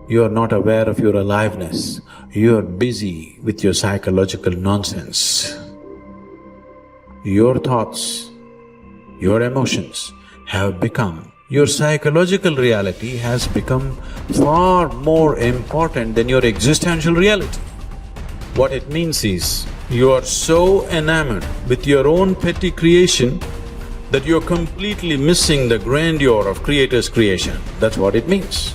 You're not aware of your aliveness. You're busy with your psychological nonsense. Your thoughts, your emotions have become, your psychological reality has become far more important than your existential reality. What it means is, you are so enamored with your own petty creation that you're completely missing the grandeur of Creator's creation. That's what it means.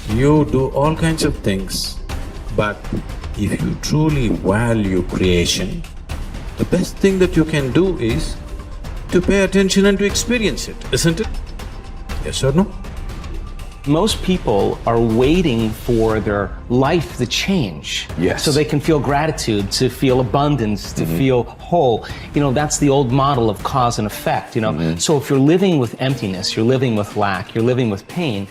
You do all kinds of things, but if you truly value creation, the best thing that you can do is to pay attention and to experience it, isn't it? Yes or no? Most people are waiting for their life to change. Yes. So they can feel gratitude, to feel abundance, to feel whole. You know, that's the old model of cause and effect, you know. So if you're living with emptiness, you're living with lack, you're living with pain,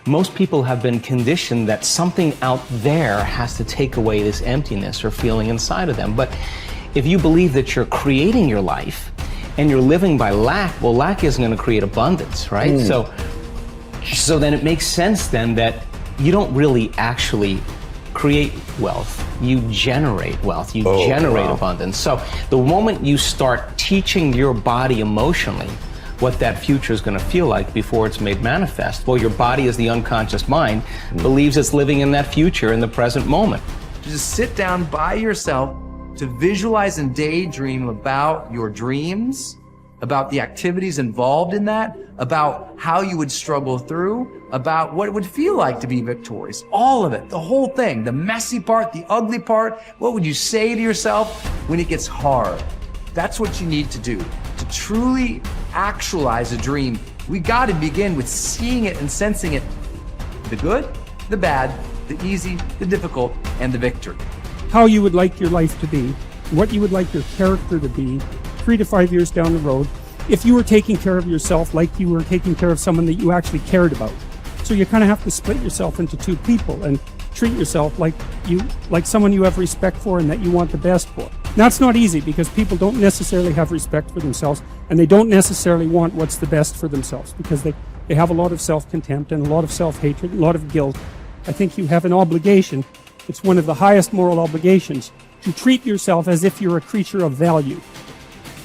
most people have been conditioned that something out there has to take away this emptiness or feeling inside of them. But if you believe that you're creating your life and you're living by lack, well, lack isn't going to create abundance, right? So then it makes sense then that you don't really actually create wealth, you generate wealth, you generate abundance. So the moment you start teaching your body emotionally what that future is going to feel like before it's made manifest, well, your body, as the unconscious mind, believes it's living in that future in the present moment. Just sit down by yourself to visualize and daydream about your dreams, about the activities involved in that, about how you would struggle through, about what it would feel like to be victorious. All of it, the whole thing, the messy part, the ugly part. What would you say to yourself when it gets hard? That's what you need to do. To truly actualize a dream, we got to begin with seeing it and sensing it. The good, the bad, the easy, the difficult, and the victory. How you would like your life to be, what you would like your character to be 3 to 5 years down the road, if you were taking care of yourself like you were taking care of someone that you actually cared about. So you kind of have to split yourself into two people and treat yourself like someone you have respect for and that you want the best for. That's not easy because people don't necessarily have respect for themselves and they don't necessarily want what's the best for themselves because they have a lot of self-contempt and a lot of self-hatred, a lot of guilt. I think you have an obligation, it's one of the highest moral obligations, to treat yourself as if you're a creature of value.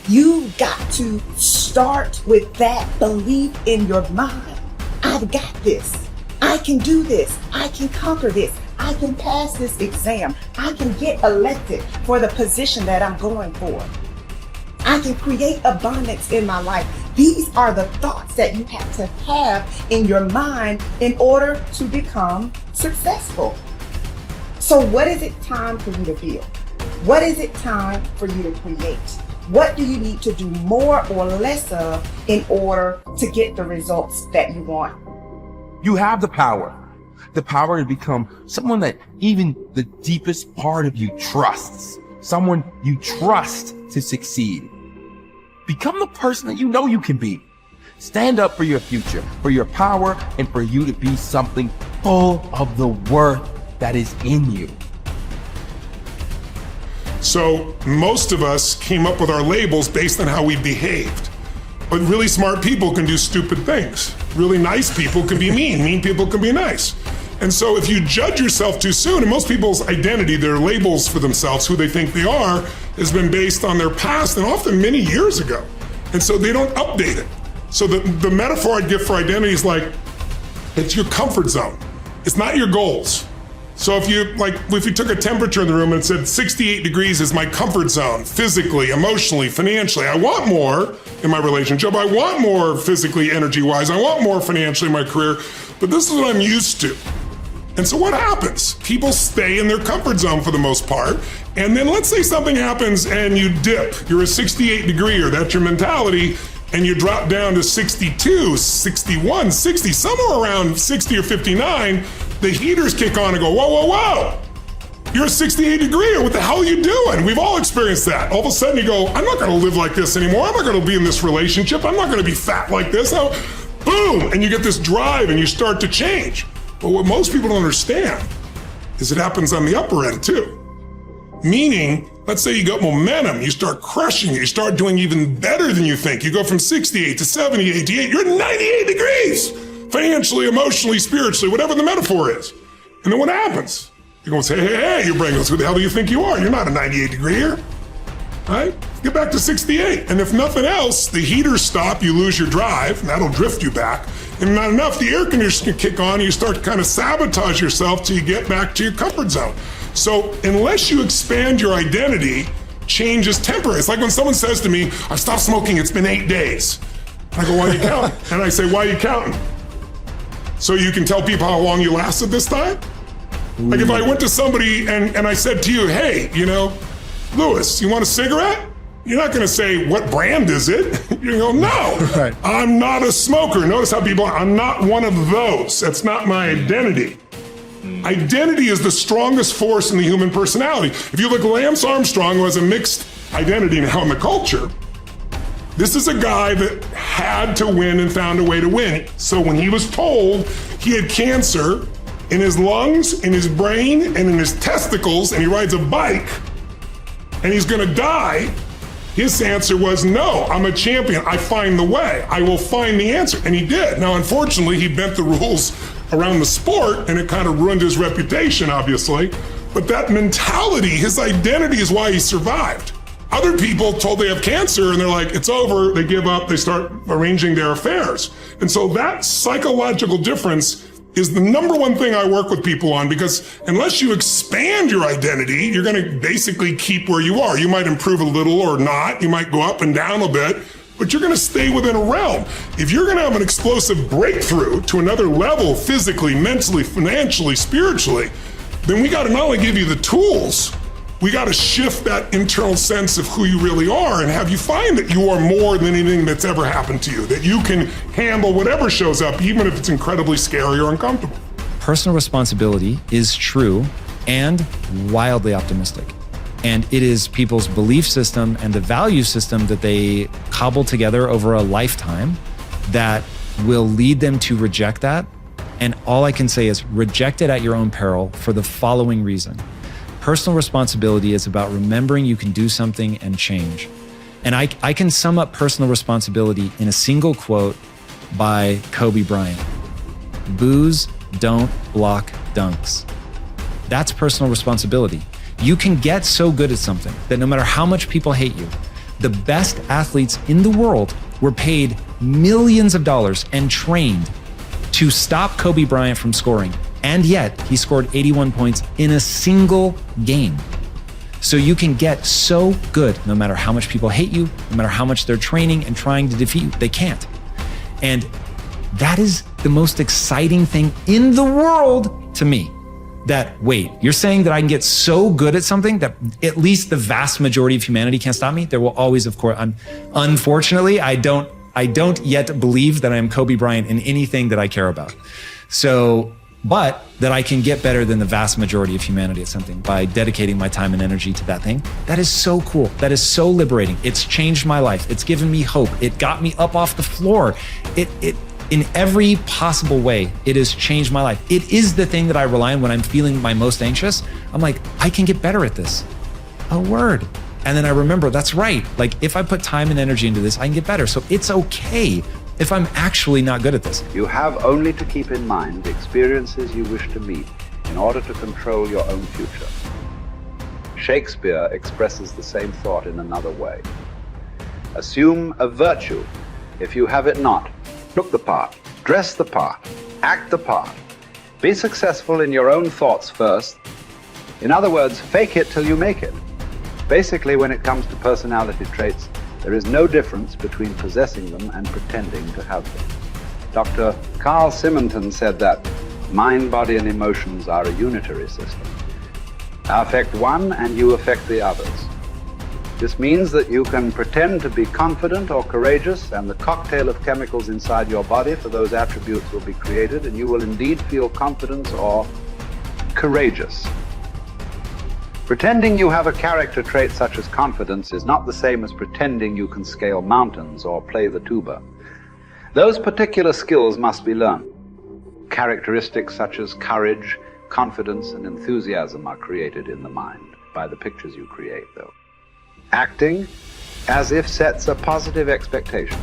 You got to start with that belief in your mind. I've got this. I can do this. I can conquer this. I can pass this exam. I can get elected for the position that I'm going for. I can create abundance in my life. These are the thoughts that you have to have in your mind in order to become successful. So what is it time for you to feel? What is it time for you to create? What do you need to do more or less of in order to get the results that you want? You have the power to become someone that even the deepest part of you trusts, someone you trust to succeed. Become the person that you know you can be. Stand up for your future, for your power, and for you to be something full of the worth that is in you. So most of us came up with our labels based on how we behaved. But really smart people can do stupid things. Really nice people can be mean. Mean people can be nice. And so if you judge yourself too soon, and most people's identity, their labels for themselves, who they think they are, has been based on their past and often many years ago. And so they don't update it. So the metaphor I'd give for identity is like, it's your comfort zone. It's not your goals. So if you took a temperature in the room and said 68 degrees is my comfort zone, physically, emotionally, financially, I want more in my relationship, I want more physically, energy-wise, I want more financially in my career, but this is what I'm used to. And so what happens? People stay in their comfort zone for the most part, and then let's say something happens and you dip. You're a 68 degree, or that's your mentality, and you drop down to 62, 61, 60, somewhere around 60 or 59, the heaters kick on and go, whoa, whoa, whoa. You're a 68 degree, what the hell are you doing? We've all experienced that. All of a sudden you go, I'm not gonna live like this anymore. I'm not gonna be in this relationship. I'm not gonna be fat like this. Boom, and you get this drive and you start to change. But what most people don't understand is it happens on the upper end too. Meaning, let's say you got momentum, you start crushing it, you start doing even better than you think. You go from 68 to 70, 88, you're at 98 degrees. Financially, emotionally, spiritually, whatever the metaphor is. And then what happens? You're going to say, hey, your brain goes, who the hell do you think you are? You're not a 98 degree here. Right? Get back to 68. And if nothing else, the heaters stop, you lose your drive, and that'll drift you back. And not enough, the air conditioner can kick on, and you start to kind of sabotage yourself till you get back to your comfort zone. So unless you expand your identity, change is temporary. It's like when someone says to me, I've stopped smoking, it's been 8 days. I go, why are you counting? And I say, why are you counting? So you can tell people how long you lasted this time? Like if I went to somebody and I said to you, hey, you know, Louis, you want a cigarette? You're not going to say, what brand is it? You go, no, Right. I'm not a smoker. Notice how people, I'm not one of those. That's not my identity. Identity is the strongest force in the human personality. If you look at Lance Armstrong, who has a mixed identity now in the culture, this is a guy that had to win and found a way to win. So when he was told he had cancer in his lungs, in his brain, and in his testicles, and he rides a bike, and he's gonna die, his answer was, no, I'm a champion. I find the way. I will find the answer. And he did. Now, unfortunately, he bent the rules around the sport, and it kind of ruined his reputation, obviously. But that mentality, his identity is why he survived. Other people told they have cancer, and they're like, it's over, they give up, they start arranging their affairs. And so that psychological difference is the number one thing I work with people on, because unless you expand your identity, you're going to basically keep where you are. You might improve a little or not. You might go up and down a bit, but you're going to stay within a realm. If you're going to have an explosive breakthrough to another level, physically, mentally, financially, spiritually, then we got to not only give you the tools, we got to shift that internal sense of who you really are and have you find that you are more than anything that's ever happened to you, that you can handle whatever shows up, even if it's incredibly scary or uncomfortable. Personal responsibility is true and wildly optimistic. And it is people's belief system and the value system that they cobble together over a lifetime that will lead them to reject that. And all I can say is reject it at your own peril for the following reason. Personal responsibility is about remembering you can do something and change. And I can sum up personal responsibility in a single quote by Kobe Bryant. Boos don't block dunks. That's personal responsibility. You can get so good at something that no matter how much people hate you, the best athletes in the world were paid millions of dollars and trained to stop Kobe Bryant from scoring. And yet he scored 81 points in a single game. So you can get so good no matter how much people hate you, no matter how much they're training and trying to defeat you, they can't. And that is the most exciting thing in the world to me. That, wait, you're saying that I can get so good at something that at least the vast majority of humanity can't stop me? There will always, of course, unfortunately, I don't yet believe that I am Kobe Bryant in anything that I care about. So, but that I can get better than the vast majority of humanity at something by dedicating my time and energy to that thing. That is so cool. That is so liberating. It's changed my life. It's given me hope. It got me up off the floor. It in every possible way, it has changed my life. It is the thing that I rely on when I'm feeling my most anxious. I'm like, I can get better at this. A word. And then I remember, that's right. Like if I put time and energy into this, I can get better. So it's okay if I'm actually not good at this. You have only to keep in mind the experiences you wish to meet in order to control your own future. Shakespeare expresses the same thought in another way. Assume a virtue if you have it not. Look the part, dress the part, act the part. Be successful in your own thoughts first. In other words, fake it till you make it. Basically, when it comes to personality traits, there is no difference between possessing them and pretending to have them. Dr. Carl Simonton said that mind, body, and emotions are a unitary system. I affect one and you affect the others. This means that you can pretend to be confident or courageous, and the cocktail of chemicals inside your body for those attributes will be created, and you will indeed feel confidence or courageous. Pretending you have a character trait such as confidence is not the same as pretending you can scale mountains or play the tuba. Those particular skills must be learned. Characteristics such as courage, confidence, and enthusiasm are created in the mind by the pictures you create, though. Acting as if sets a positive expectation.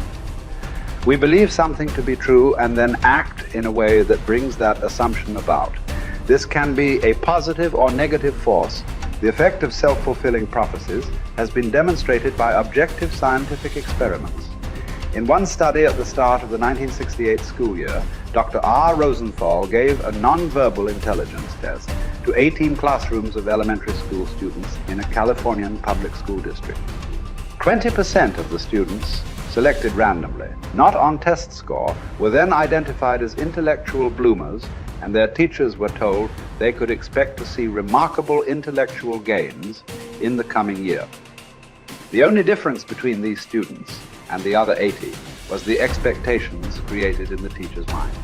We believe something to be true and then act in a way that brings that assumption about. This can be a positive or negative force. The effect of self-fulfilling prophecies has been demonstrated by objective scientific experiments. In one study at the start of the 1968 school year, Dr. R. Rosenthal gave a non-verbal intelligence test to 18 classrooms of elementary school students in a Californian public school district. 20% of the students selected randomly, not on test score, were then identified as intellectual bloomers, and their teachers were told they could expect to see remarkable intellectual gains in the coming year. The only difference between these students and the other 80 was the expectations created in the teachers' minds.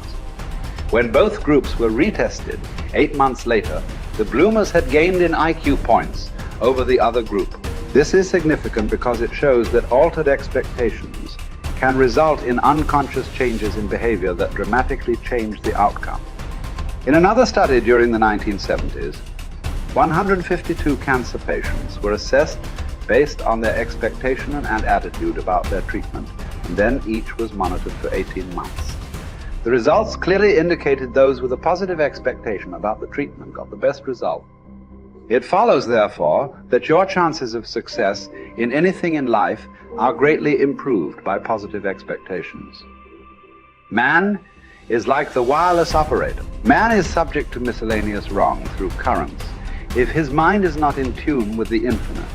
When both groups were retested 8 months later, the bloomers had gained in IQ points over the other group. This is significant because it shows that altered expectations can result in unconscious changes in behavior that dramatically change the outcome. In another study during the 1970s, 152 cancer patients were assessed based on their expectation and attitude about their treatment, and then each was monitored for 18 months. The results clearly indicated those with a positive expectation about the treatment got the best result. It follows, therefore, that your chances of success in anything in life are greatly improved by positive expectations. Man is like the wireless operator. Man is subject to miscellaneous wrong through currents if his mind is not in tune with the infinite,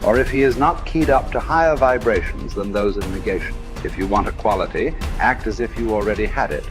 or if he is not keyed up to higher vibrations than those of negation. If you want a quality, act as if you already had it.